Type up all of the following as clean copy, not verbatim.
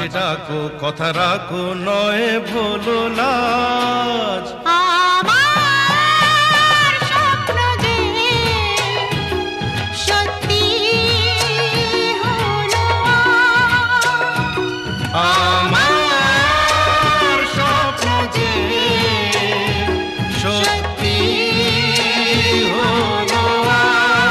পাশে ডাকো, কথা রাখো, নয় ভোলো লাজ। আমার স্বপ্ন যে সত্যি হলো আমার স্বপ্ন যে সত্যি হলো আজ।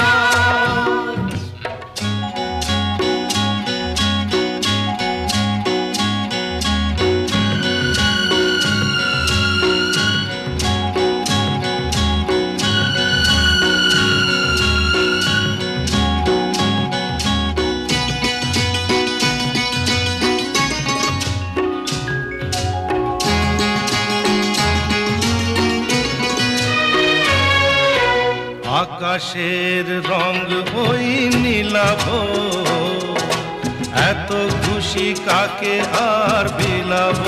আকাশের রং ওই নীলাভ, এত খুশি কাকে আর বিলাব।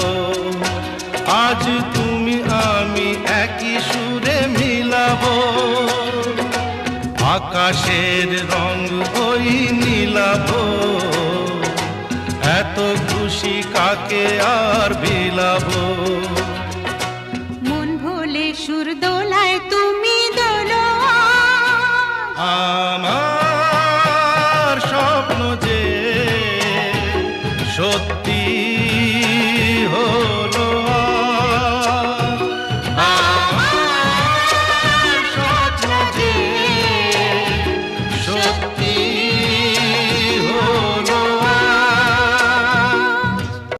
আজ তুমি আমি একই সুরে মিলাব। আকাশের রং ওই নীলাভ, এত খুশি কাকে আর বিলাব। মন ভোলে সুর দোলায়